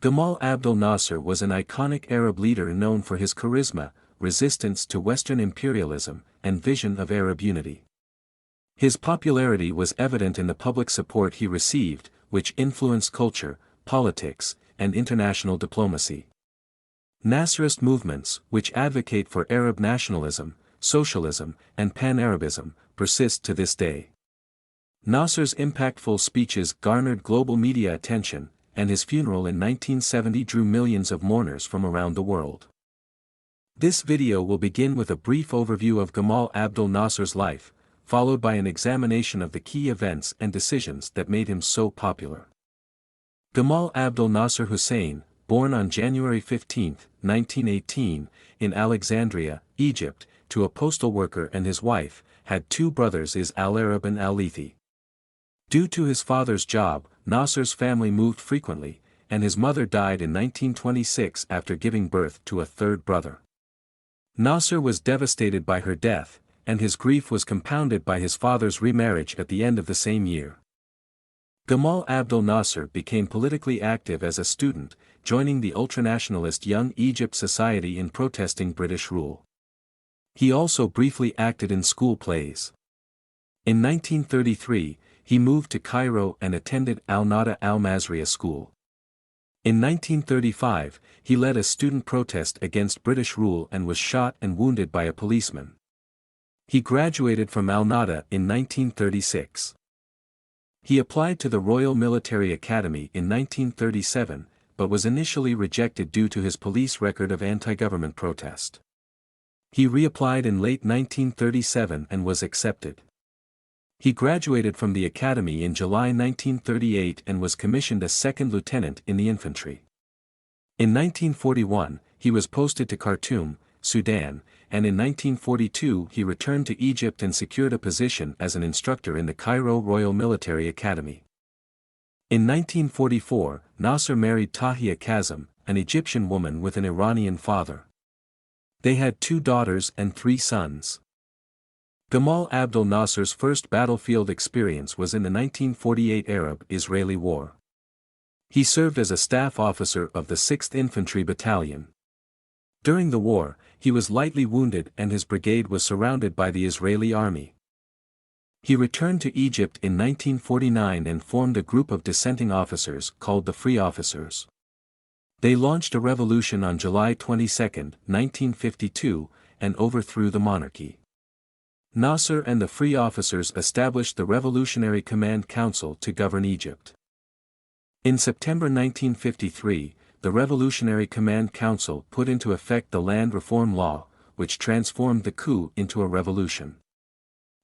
Gamal Abdel Nasser was an iconic Arab leader known for his charisma, resistance to Western imperialism, and vision of Arab unity. His popularity was evident in the public support he received, which influenced culture, politics, and international diplomacy. Nasserist movements, which advocate for Arab nationalism, socialism, and pan-Arabism, persist to this day. Nasser's impactful speeches garnered global media attention, and his funeral in 1970 drew millions of mourners from around the world. This video will begin with a brief overview of Gamal Abdel Nasser's life, followed by an examination of the key events and decisions that made him so popular. Gamal Abdel Nasser Hussein, born on January 15, 1918, in Alexandria, Egypt, to a postal worker and his wife, had two brothers Al-Arab and Al-Lithi. Due to his father's job, Nasser's family moved frequently, and his mother died in 1926 after giving birth to a third brother. Nasser was devastated by her death, and his grief was compounded by his father's remarriage at the end of the same year. Gamal Abdel Nasser became politically active as a student, joining the ultranationalist Young Egypt Society in protesting British rule. He also briefly acted in school plays. In 1933, he moved to Cairo and attended Al-Nahda al-Mazriya school. In 1935, he led a student protest against British rule and was shot and wounded by a policeman. He graduated from Al-Nahda in 1936. He applied to the Royal Military Academy in 1937, but was initially rejected due to his police record of anti-government protest. He reapplied in late 1937 and was accepted. He graduated from the academy in July 1938 and was commissioned as second lieutenant in the infantry. In 1941, he was posted to Khartoum, Sudan, and in 1942 he returned to Egypt and secured a position as an instructor in the Cairo Royal Military Academy. In 1944, Nasser married Tahia Kazem, an Egyptian woman with an Iranian father. They had 2 daughters and 3 sons. Gamal Abdel Nasser's first battlefield experience was in the 1948 Arab-Israeli War. He served as a staff officer of the 6th Infantry Battalion. During the war, he was lightly wounded and his brigade was surrounded by the Israeli army. He returned to Egypt in 1949 and formed a group of dissenting officers called the Free Officers. They launched a revolution on July 22, 1952, and overthrew the monarchy. Nasser and the Free Officers established the Revolutionary Command Council to govern Egypt. In September 1953, the Revolutionary Command Council put into effect the Land Reform Law, which transformed the coup into a revolution.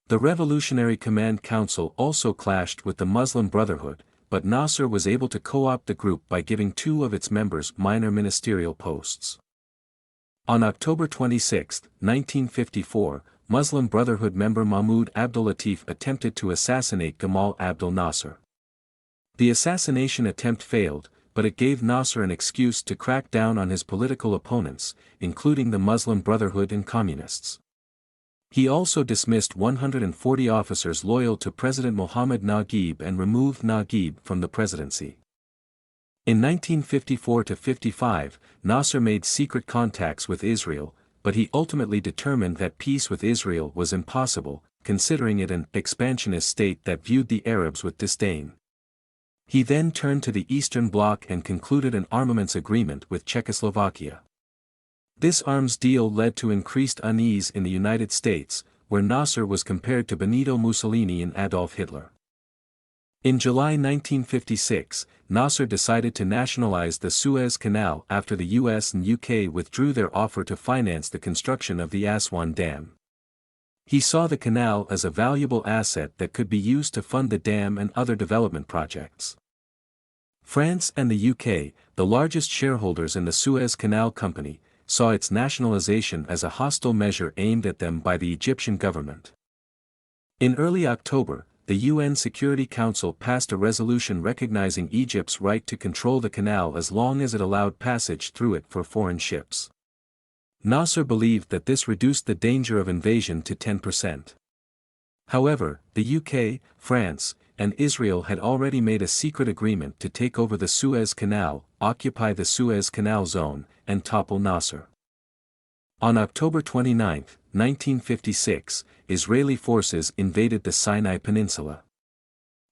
The Revolutionary Command Council also clashed with the Muslim Brotherhood, but Nasser was able to co-opt the group by giving 2 of its members minor ministerial posts. On October 26, 1954, Muslim Brotherhood member Mahmoud Abdul Latif attempted to assassinate Gamal Abdel Nasser. The assassination attempt failed, but it gave Nasser an excuse to crack down on his political opponents, including the Muslim Brotherhood and communists. He also dismissed 140 officers loyal to President Mohamed Naguib and removed Naguib from the presidency. In 1954–55, Nasser made secret contacts with Israel, but he ultimately determined that peace with Israel was impossible, considering it an expansionist state that viewed the Arabs with disdain. He then turned to the Eastern Bloc and concluded an armaments agreement with Czechoslovakia. This arms deal led to increased unease in the United States, where Nasser was compared to Benito Mussolini and Adolf Hitler. In July 1956, Nasser decided to nationalize the Suez Canal after the US and UK withdrew their offer to finance the construction of the Aswan Dam. He saw the canal as a valuable asset that could be used to fund the dam and other development projects. France and the UK, the largest shareholders in the Suez Canal Company, saw its nationalization as a hostile measure aimed at them by the Egyptian government. In early October, the UN Security Council passed a resolution recognizing Egypt's right to control the canal as long as it allowed passage through it for foreign ships. Nasser believed that this reduced the danger of invasion to 10%. However, the UK, France, and Israel had already made a secret agreement to take over the Suez Canal, occupy the Suez Canal zone, and topple Nasser. On October 29, 1956, Israeli forces invaded the Sinai Peninsula.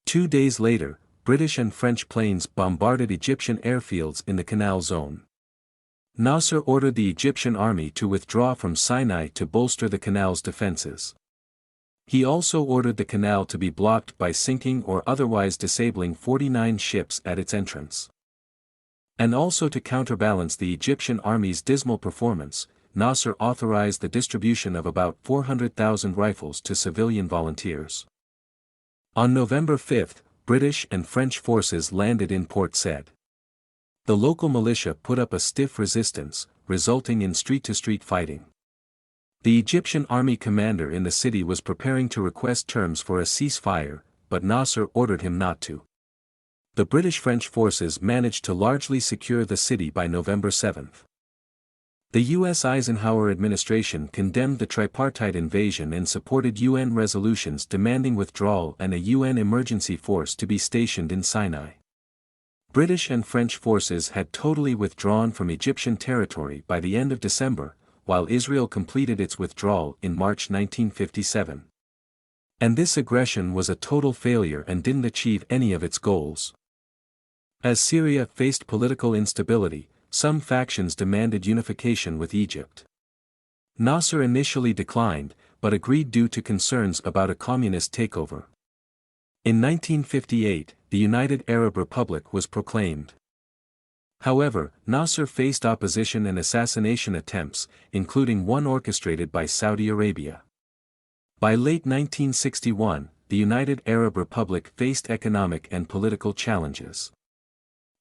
2 days later, British and French planes bombarded Egyptian airfields in the canal zone. Nasser ordered the Egyptian army to withdraw from Sinai to bolster the canal's defenses. He also ordered the canal to be blocked by sinking or otherwise disabling 49 ships at its entrance. And also to counterbalance the Egyptian army's dismal performance, Nasser authorized the distribution of about 400,000 rifles to civilian volunteers. On November 5, British and French forces landed in Port Said. The local militia put up a stiff resistance, resulting in street-to-street fighting. The Egyptian army commander in the city was preparing to request terms for a ceasefire, but Nasser ordered him not to. The British-French forces managed to largely secure the city by November 7. The U.S. Eisenhower administration condemned the tripartite invasion and supported UN resolutions demanding withdrawal and a UN emergency force to be stationed in Sinai. British and French forces had totally withdrawn from Egyptian territory by the end of December, while Israel completed its withdrawal in March 1957. And this aggression was a total failure and didn't achieve any of its goals. As Syria faced political instability, some factions demanded unification with Egypt. Nasser initially declined, but agreed due to concerns about a communist takeover. In 1958, the United Arab Republic was proclaimed. However, Nasser faced opposition and assassination attempts, including one orchestrated by Saudi Arabia. By late 1961, the United Arab Republic faced economic and political challenges.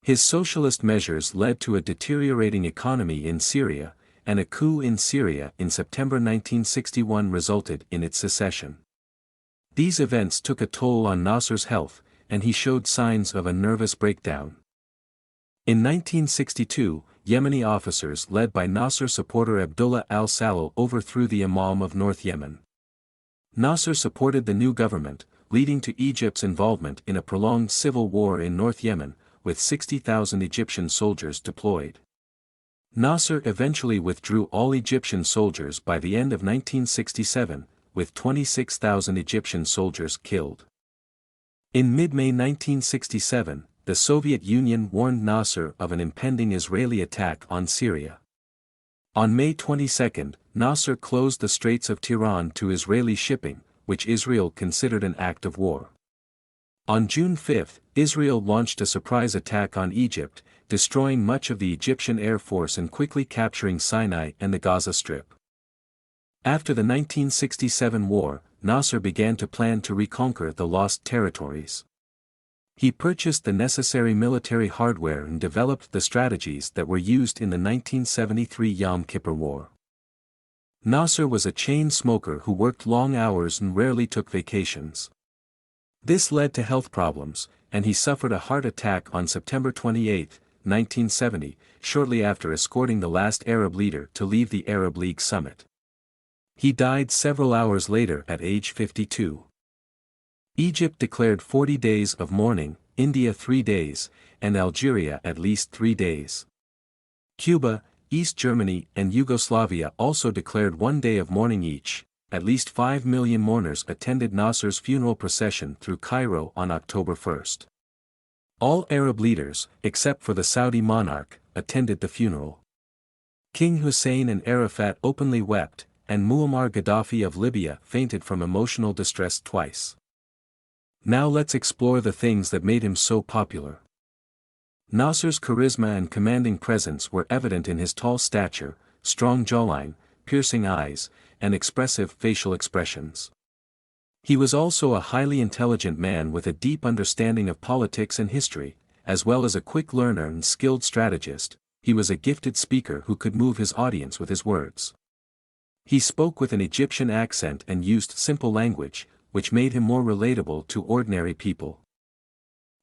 His socialist measures led to a deteriorating economy in Syria, and a coup in Syria in September 1961 resulted in its secession. These events took a toll on Nasser's health, and he showed signs of a nervous breakdown. In 1962, Yemeni officers led by Nasser supporter Abdullah al-Salal overthrew the Imam of North Yemen. Nasser supported the new government, leading to Egypt's involvement in a prolonged civil war in North Yemen, with 60,000 Egyptian soldiers deployed. Nasser eventually withdrew all Egyptian soldiers by the end of 1967, with 26,000 Egyptian soldiers killed. In mid-May 1967, the Soviet Union warned Nasser of an impending Israeli attack on Syria. On May 22, Nasser closed the Straits of Tiran to Israeli shipping, which Israel considered an act of war. On June 5, Israel launched a surprise attack on Egypt, destroying much of the Egyptian Air Force and quickly capturing Sinai and the Gaza Strip. After the 1967 war, Nasser began to plan to reconquer the lost territories. He purchased the necessary military hardware and developed the strategies that were used in the 1973 Yom Kippur War. Nasser was a chain smoker who worked long hours and rarely took vacations. This led to health problems, and he suffered a heart attack on September 28, 1970, shortly after escorting the last Arab leader to leave the Arab League summit. He died several hours later at age 52. Egypt declared 40 days of mourning, India 3 days, and Algeria at least 3 days. Cuba, East Germany and Yugoslavia also declared 1 day of mourning each. At least 5 million mourners attended Nasser's funeral procession through Cairo on October 1. All Arab leaders, except for the Saudi monarch, attended the funeral. King Hussein and Arafat openly wept, and Muammar Gaddafi of Libya fainted from emotional distress twice. Now let's explore the things that made him so popular. Nasser's charisma and commanding presence were evident in his tall stature, strong jawline, piercing eyes, and expressive facial expressions. He was also a highly intelligent man with a deep understanding of politics and history, as well as a quick learner and skilled strategist. He was a gifted speaker who could move his audience with his words. He spoke with an Egyptian accent and used simple language, which made him more relatable to ordinary people.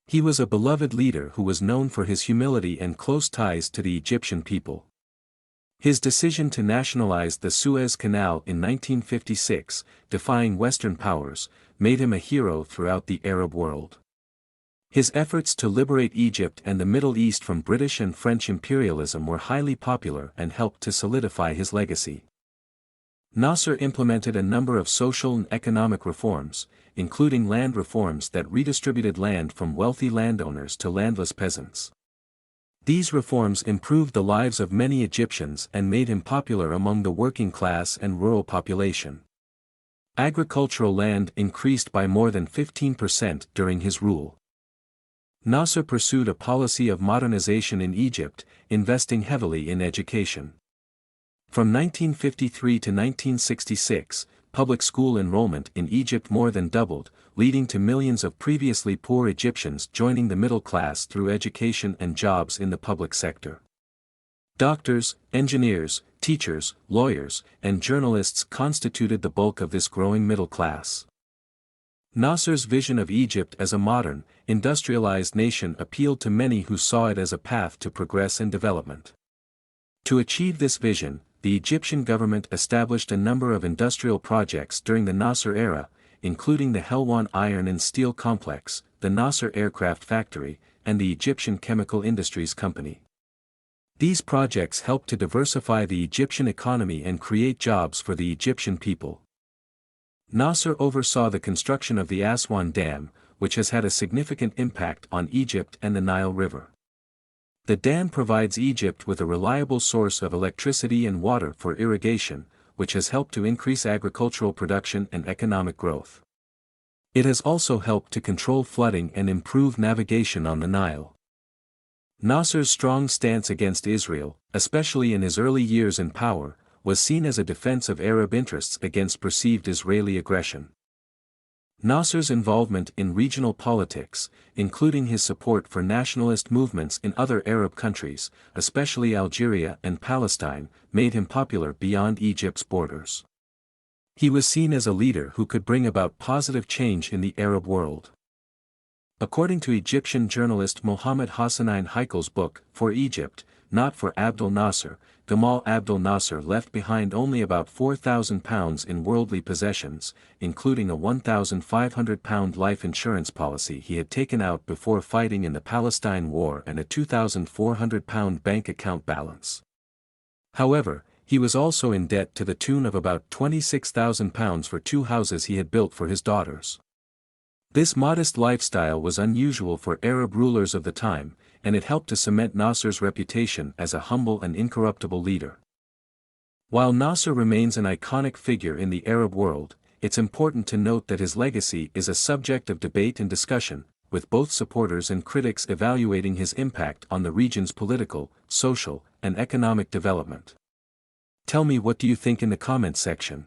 He was a beloved leader who was known for his humility and close ties to the Egyptian people. His decision to nationalize the Suez Canal in 1956, defying Western powers, made him a hero throughout the Arab world. His efforts to liberate Egypt and the Middle East from British and French imperialism were highly popular and helped to solidify his legacy. Nasser implemented a number of social and economic reforms, including land reforms that redistributed land from wealthy landowners to landless peasants. These reforms improved the lives of many Egyptians and made him popular among the working class and rural population. Agricultural land increased by more than 15% during his rule. Nasser pursued a policy of modernization in Egypt, investing heavily in education. From 1953 to 1966, public school enrollment in Egypt more than doubled, leading to millions of previously poor Egyptians joining the middle class through education and jobs in the public sector. Doctors, engineers, teachers, lawyers, and journalists constituted the bulk of this growing middle class. Nasser's vision of Egypt as a modern, industrialized nation appealed to many who saw it as a path to progress and development. To achieve this vision, the Egyptian government established a number of industrial projects during the Nasser era, including the Helwan Iron and Steel Complex, the Nasser Aircraft Factory, and the Egyptian Chemical Industries Company. These projects helped to diversify the Egyptian economy and create jobs for the Egyptian people. Nasser oversaw the construction of the Aswan Dam, which has had a significant impact on Egypt and the Nile River. The dam provides Egypt with a reliable source of electricity and water for irrigation, which has helped to increase agricultural production and economic growth. It has also helped to control flooding and improve navigation on the Nile. Nasser's strong stance against Israel, especially in his early years in power, was seen as a defense of Arab interests against perceived Israeli aggression. Nasser's involvement in regional politics, including his support for nationalist movements in other Arab countries, especially Algeria and Palestine, made him popular beyond Egypt's borders. He was seen as a leader who could bring about positive change in the Arab world. According to Egyptian journalist Mohammed Hassanein Heikel's book, For Egypt, Not for Abdel Nasser, Gamal Abdel Nasser left behind only about £4,000 in worldly possessions, including a £1,500 life insurance policy he had taken out before fighting in the Palestine War and a £2,400 bank account balance. However, he was also in debt to the tune of about £26,000 for 2 houses he had built for his daughters. This modest lifestyle was unusual for Arab rulers of the time, and it helped to cement Nasser's reputation as a humble and incorruptible leader. While Nasser remains an iconic figure in the Arab world, it's important to note that his legacy is a subject of debate and discussion, with both supporters and critics evaluating his impact on the region's political, social, and economic development. Tell me, what do you think in the comments section?